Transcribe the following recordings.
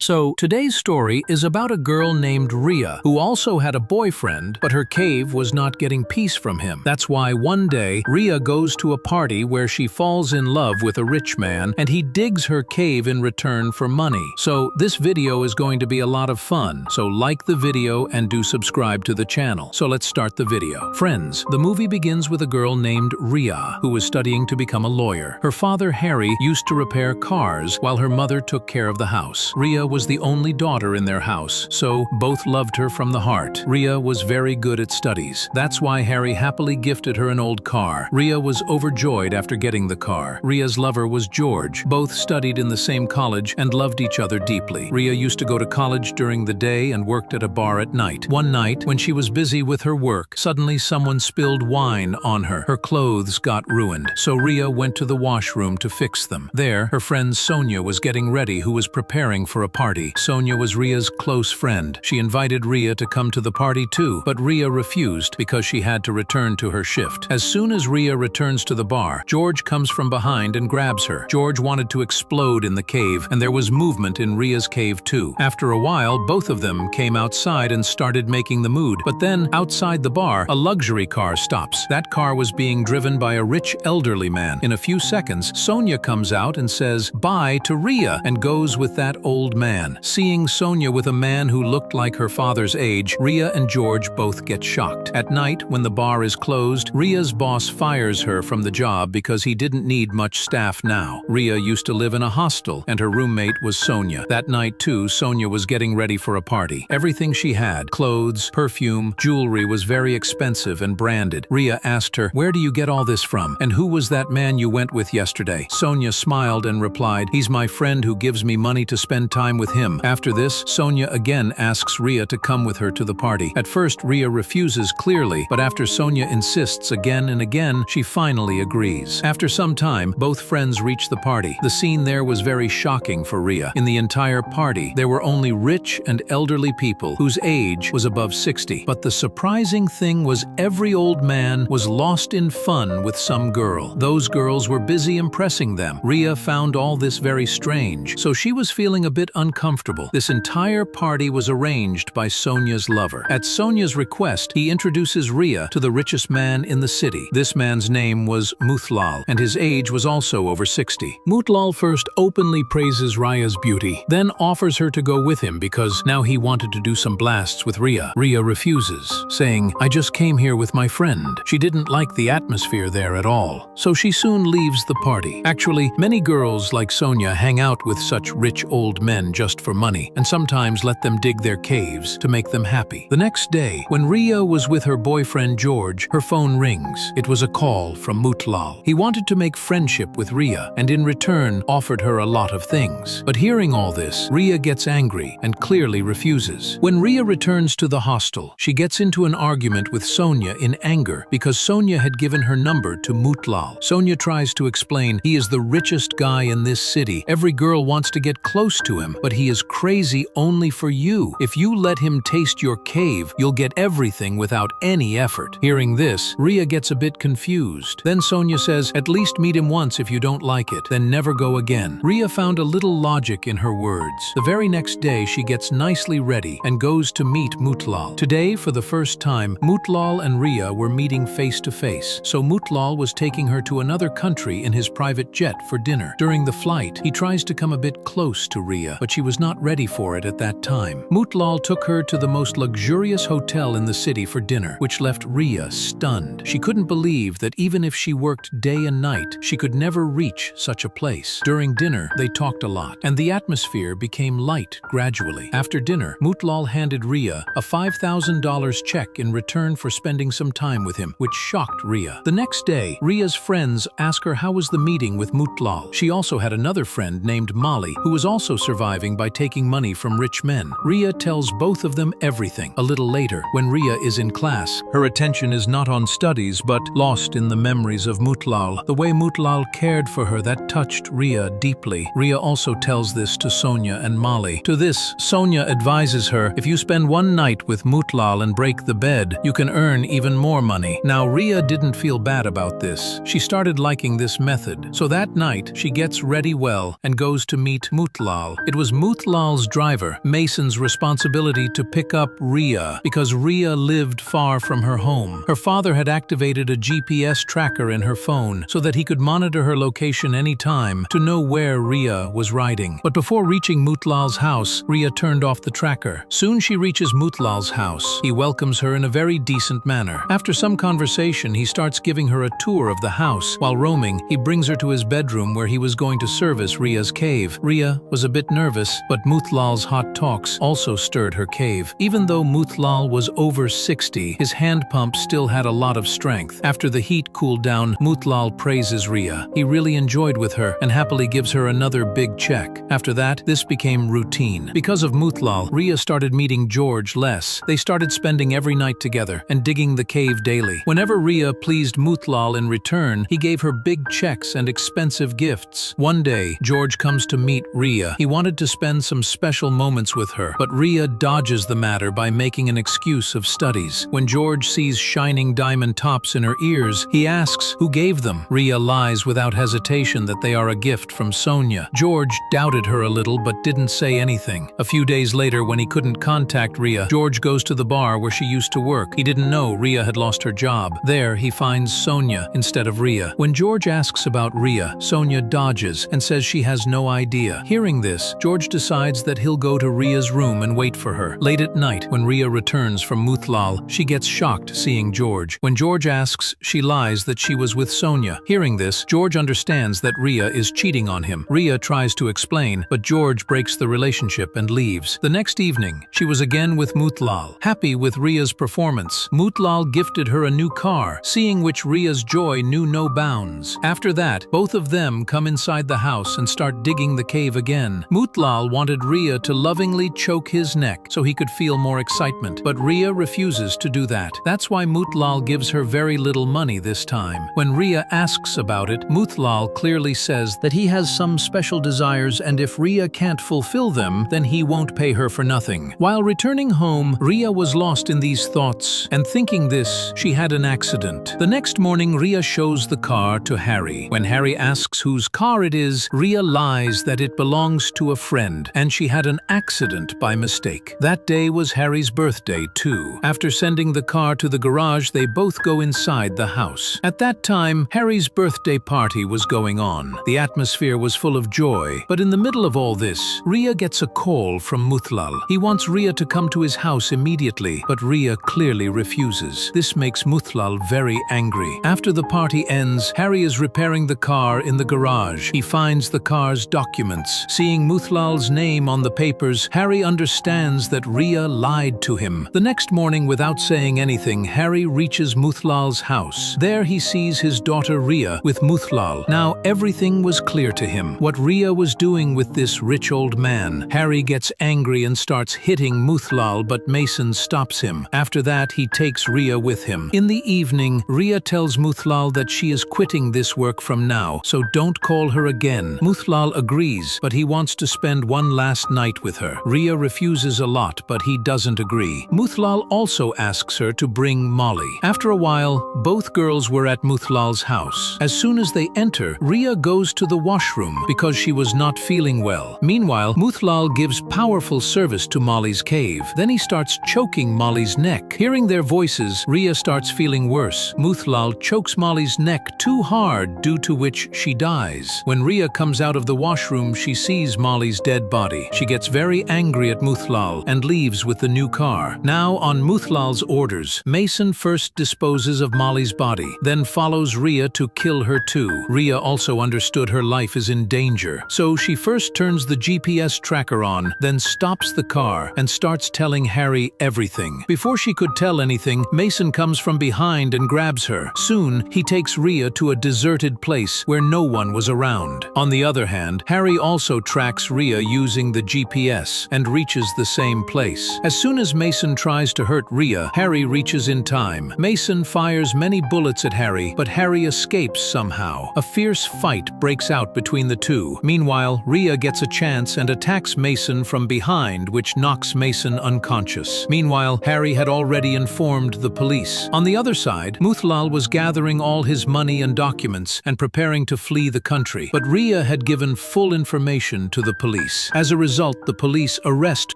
So, today's story is about a girl named Ria, who also had a boyfriend, but her cave was not getting peace from him. That's why one day, Ria goes to a party where she falls in love with a rich man, and he digs her cave in return for money. So, this video is going to be a lot of fun, so like the video and do subscribe to the channel. So let's start the video. Friends, the movie begins with a girl named Ria, who was studying to become a lawyer. Her father, Harry, used to repair cars, while her mother took care of the house. Ria was the only daughter in their house, so both loved her from the heart. Ria was very good at studies. That's why Harry happily gifted her an old car. Ria was overjoyed after getting the car. Ria's lover was George. Both studied in the same college and loved each other deeply. Ria used to go to college during the day and worked at a bar at night. One night, when she was busy with her work, suddenly someone spilled wine on her. Her clothes got ruined, so Ria went to the washroom to fix them. There, her friend Sonia was getting ready, who was preparing for a party. Sonia was Ria's close friend. She invited Ria to come to the party too, but Ria refused because she had to return to her shift. As soon as Ria returns to the bar, George comes from behind and grabs her. George wanted to explode in the cave, and there was movement in Ria's cave too. After a while, both of them came outside and started making the mood. But then, outside the bar, a luxury car stops. That car was being driven by a rich elderly man. In a few seconds, Sonia comes out and says bye to Ria and goes with that old man. Seeing Sonia with a man who looked like her father's age, Ria and George both get shocked. At night, when the bar is closed, Ria's boss fires her from the job because he didn't need much staff now. Ria used to live in a hostel, and her roommate was Sonia. That night too, Sonia was getting ready for a party. Everything she had, clothes, perfume, jewelry, was very expensive and branded. Ria asked her, "Where do you get all this from? And who was that man you went with yesterday?" Sonia smiled and replied, "He's my friend who gives me money to spend time with him." After this, Sonia again asks Ria to come with her to the party. At first, Ria refuses clearly, but after Sonia insists again and again, she finally agrees. After some time, both friends reach the party. The scene there was very shocking for Ria. In the entire party, there were only rich and elderly people whose age was above 60. But the surprising thing was every old man was lost in fun with some girl. Those girls were busy impressing them. Ria found all this very strange, so she was feeling a bit uncomfortable. This entire party was arranged by Sonia's lover. At Sonia's request, he introduces Ria to the richest man in the city. This man's name was Mutlal, and his age was also over 60. Mutlal first openly praises Ria's beauty, then offers her to go with him because now he wanted to do some blasts with Ria. Ria refuses, saying, "I just came here with my friend." She didn't like the atmosphere there at all, so she soon leaves the party. Actually, many girls like Sonia hang out with such rich old men just for money, and sometimes let them dig their caves to make them happy. The next day, when Ria was with her boyfriend George, her phone rings. It was a call from Mutlal. He wanted to make friendship with Ria, and in return offered her a lot of things. But hearing all this, Ria gets angry and clearly refuses. When Ria returns to the hostel, she gets into an argument with Sonia in anger because Sonia had given her number to Mutlal. Sonia tries to explain, "He is the richest guy in this city. Every girl wants to get close to him, but he is crazy only for you. If you let him taste your cave, you'll get everything without any effort." Hearing this, Ria gets a bit confused. Then Sonia says, "At least meet him once if you don't like it, then never go again." Ria found a little logic in her words. The very next day, she gets nicely ready and goes to meet Mutlal. Today, for the first time, Mutlal and Ria were meeting face to face, so Mutlal was taking her to another country in his private jet for dinner. During the flight, he tries to come a bit close to Ria, but she was not ready for it at that time. Mutlal took her to the most luxurious hotel in the city for dinner, which left Ria stunned. She couldn't believe that even if she worked day and night, she could never reach such a place. During dinner, they talked a lot, and the atmosphere became light gradually. After dinner, Mutlal handed Ria a $5,000 check in return for spending some time with him, which shocked Ria. The next day, Ria's friends ask her how was the meeting with Mutlal. She also had another friend named Molly, who was also surviving by taking money from rich men. Ria tells both of them everything. A little later, when Ria is in class, her attention is not on studies but lost in the memories of Mutlal. The way Mutlal cared for her, that touched Ria deeply. Ria also tells this to Sonia and Molly. To this, Sonia advises her, "If you spend one night with Mutlal and break the bed, you can earn even more money." Now, Ria didn't feel bad about this. She started liking this method. So that night, she gets ready well and goes to meet Mutlal. It was was Mutlal's driver, Mason's responsibility to pick up Rhea because Rhea lived far from her home. Her father had activated a GPS tracker in her phone so that he could monitor her location anytime to know where Rhea was riding. But before reaching Mutlal's house, Rhea turned off the tracker. Soon she reaches Mutlal's house. He welcomes her in a very decent manner. After some conversation, he starts giving her a tour of the house. While roaming, he brings her to his bedroom where he was going to service Rhea's cave. Rhea was a bit nervous, but Mutlal's hot talks also stirred her cave. Even though Mutlal was over 60, his hand pump still had a lot of strength. After the heat cooled down, Mutlal praises Rhea. He really enjoyed with her and happily gives her another big check. After that, this became routine. Because of Mutlal, Rhea started meeting George less. They started spending every night together and digging the cave daily. Whenever Rhea pleased Mutlal in return, he gave her big checks and expensive gifts. One day, George comes to meet Rhea. He wanted to spend some special moments with her, but Rhea dodges the matter by making an excuse of studies. When George sees shining diamond tops in her ears, he asks who gave them. Rhea lies without hesitation that they are a gift from Sonia. George doubted her a little but didn't say anything. A few days later, when he couldn't contact Rhea, George goes to the bar where she used to work. He didn't know Rhea had lost her job. There, he finds Sonia instead of Rhea. When George asks about Rhea, Sonia dodges and says she has no idea. Hearing this, George decides that he'll go to Rhea's room and wait for her. Late at night, when Rhea returns from Mutlal, she gets shocked seeing George. When George asks, she lies that she was with Sonia. Hearing this, George understands that Rhea is cheating on him. Rhea tries to explain, but George breaks the relationship and leaves. The next evening, she was again with Mutlal. Happy with Rhea's performance, Mutlal gifted her a new car, seeing which Rhea's joy knew no bounds. After that, both of them come inside the house and start digging the cave again. Mutlal wanted Rhea to lovingly choke his neck so he could feel more excitement, but Rhea refuses to do that. That's why Mutlal gives her very little money this time. When Rhea asks about it, Mutlal clearly says that he has some special desires and if Rhea can't fulfill them, then he won't pay her for nothing. While returning home, Rhea was lost in these thoughts, and thinking this, she had an accident. The next morning, Rhea shows the car to Harry. When Harry asks whose car it is, Rhea lies that it belongs to a friend, and she had an accident by mistake. That day was Harry's birthday, too. After sending the car to the garage, they both go inside the house. At that time, Harry's birthday party was going on. The atmosphere was full of joy, but in the middle of all this, Rhea gets a call from Mutlal. He wants Rhea to come to his house immediately, but Rhea clearly refuses. This makes Mutlal very angry. After the party ends, Harry is repairing the car in the garage. He finds the car's documents. Seeing Mutlal's name on the papers, Harry understands that Rhea lied to him. The next morning, without saying anything, Harry reaches Mutlal's house. There he sees his daughter Rhea with Mutlal. Now everything was clear to him. What Rhea was doing with this rich old man. Harry gets angry and starts hitting Mutlal, but Mason stops him. After that, he takes Rhea with him. In the evening, Rhea tells Mutlal that she is quitting this work from now, so don't call her again. Mutlal agrees, but he wants to spend one last night with her. Rhea refuses a lot, but he doesn't agree. Mutlal also asks her to bring Molly. After a while, both girls were at Mutlal's house. As soon as they enter, Rhea goes to the washroom because she was not feeling well. Meanwhile, Mutlal gives powerful service to Molly's cave. Then he starts choking Molly's neck. Hearing their voices, Rhea starts feeling worse. Mutlal chokes Molly's neck too hard, due to which she dies. When Rhea comes out of the washroom, she sees Molly's dead body. She gets very angry at Mutlal and leaves with the new car. Now, on Mutlal's orders, Mason first disposes of Molly's body, then follows Rhea to kill her too. Rhea also understood her life is in danger, so she first turns the GPS tracker on, then stops the car and starts telling Harry everything. Before she could tell anything, Mason comes from behind and grabs her. Soon, he takes Rhea to a deserted place where no one was around. On the other hand, Harry also tracks Rhea using the GPS and reaches the same place. As soon as Mason tries to hurt Rhea, Harry reaches in time. Mason fires many bullets at Harry, but Harry escapes somehow. A fierce fight breaks out between the two. Meanwhile, Rhea gets a chance and attacks Mason from behind, which knocks Mason unconscious. Meanwhile, Harry had already informed the police. On the other side, Mutlal was gathering all his money and documents and preparing to flee the country, but Rhea had given full information to the police. police. As a result, the police arrest,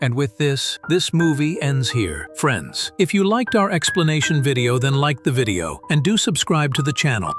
and with this movie ends here. Friends, if you liked our explanation video, then like the video and do subscribe to the channel.